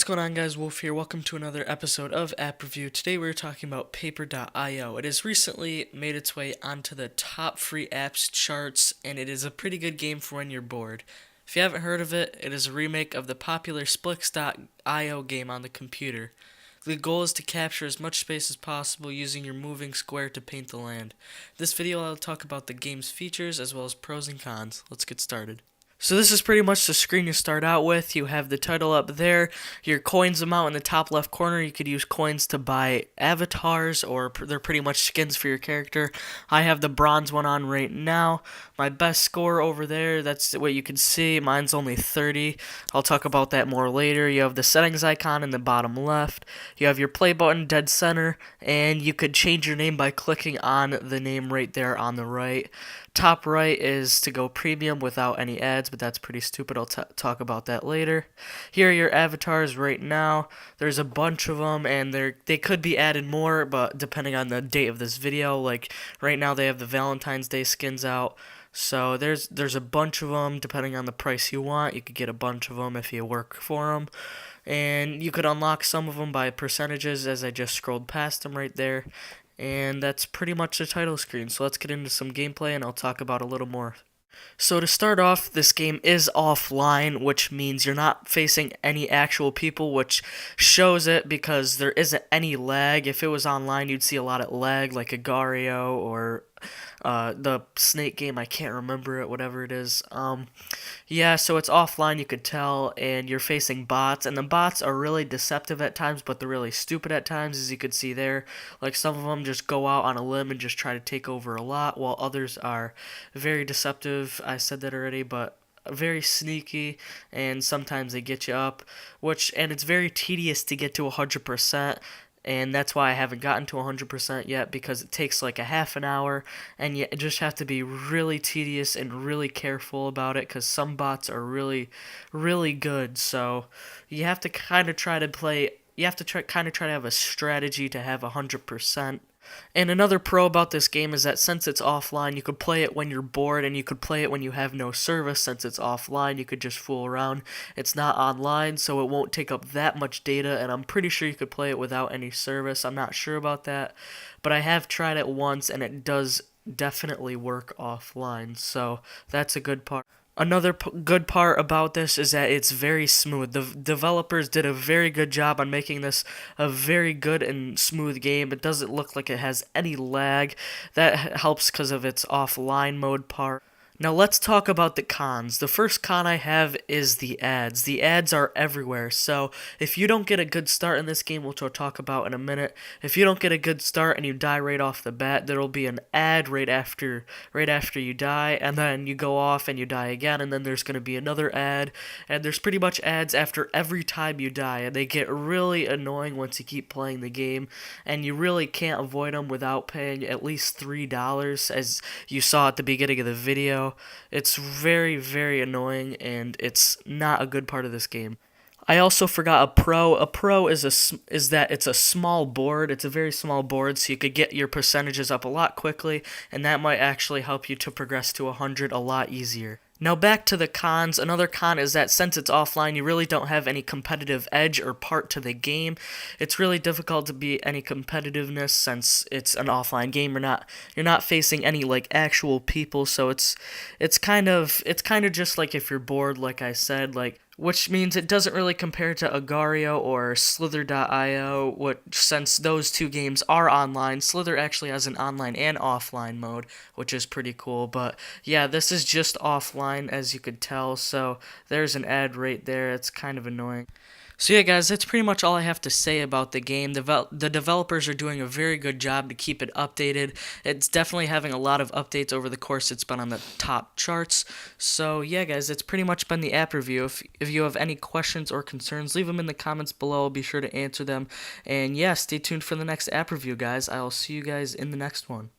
going on, guys? Wolf here. Welcome to another episode of App Review. Today we're talking about Paper.io. It has recently made its way onto the top free apps charts, and it is a pretty good game for when you're bored. If you haven't heard of it, it is a remake of the popular SPLIX.io game on the computer. The goal is to capture as much space as possible using your moving square to paint the land. This video I'll talk about the game's features as well as pros and cons. Let's get started. So this is pretty much the screen you start out with. You have the title up there, your coins amount in the top left corner. You could use coins to buy avatars, or they're pretty much skins for your character. I have the bronze one on right now. My best score over there, that's what you can see. Mine's only 30. I'll talk about that more later. You have the settings icon in the bottom left. You have your play button dead center, and you could change your name by clicking on the name right there on the right. Top right is to go premium without any ads, but that's pretty stupid. I'll talk about that later. Here are your avatars right now. There's a bunch of them, and they could be added more, but depending on the date of this video. Like right now, they have the Valentine's Day skins out. So there's a bunch of them. Depending on the price you want, you could get a bunch of them if you work for them. And you could unlock some of them by percentages, as I just scrolled past them right there. And that's pretty much the title screen. So let's get into some gameplay and I'll talk about a little more. So to start off, this game is offline, which means you're not facing any actual people, which shows it because there isn't any lag. If it was online, you'd see a lot of lag, like Agario or the snake game, I can't remember it, whatever it is. Yeah, so it's offline, you could tell, and you're facing bots, and the bots are really deceptive at times, but they're really stupid at times, as you could see there. Like, some of them just go out on a limb and just try to take over a lot, while others are very deceptive. I said that already, but very sneaky, and sometimes they get you up, and it's very tedious to get to 100%. And that's why I haven't gotten to 100% yet, because it takes like a half an hour, and you just have to be really tedious and really careful about it, because some bots are really, really good. So you have to kind of try to play. You have to try to have a strategy to have 100%. And another pro about this game is that since it's offline, you could play it when you're bored, and you could play it when you have no service. Since it's offline, you could just fool around. It's not online, so it won't take up that much data, and I'm pretty sure you could play it without any service. I'm not sure about that, but I have tried it once, and it does definitely work offline, so that's a good part. Another good part about this is that it's very smooth. The developers did a very good job on making this a very good and smooth game. It doesn't look like it has any lag. That helps because of its offline mode part. Now let's talk about the cons. The first con I have is the ads. The ads are everywhere, so if you don't get a good start in this game, which I'll talk about in a minute, if you don't get a good start and you die right off the bat, there'll be an ad right after you die, and then you go off and you die again, and then there's going to be another ad, and there's pretty much ads after every time you die, and they get really annoying once you keep playing the game, and you really can't avoid them without paying at least $3, as you saw at the beginning of the video. It's very, very annoying, and it's not a good part of this game. I also forgot a pro. A pro is that it's a small board. It's a very small board, so you could get your percentages up a lot quickly, and that might actually help you to progress to 100 a lot easier. Now back to the cons. Another con is that since it's offline, you really don't have any competitive edge or part to the game. It's really difficult to be any competitiveness since it's an offline game. You're not facing any like actual people, so it's kind of just like if you're bored, like I said, which means it doesn't really compare to Agario or Slither.io, since those two games are online. Slither actually has an online and offline mode, which is pretty cool, but yeah, this is just offline, as you could tell, so there's an ad right there. It's kind of annoying. So yeah, guys, that's pretty much all I have to say about the game. The developers are doing a very good job to keep it updated. It's definitely having a lot of updates over the course it's been on the top charts. So yeah, guys, that's pretty much been the app review. If you have any questions or concerns, leave them in the comments below. I'll be sure to answer them. And yeah, stay tuned for the next app review, guys. I'll see you guys in the next one.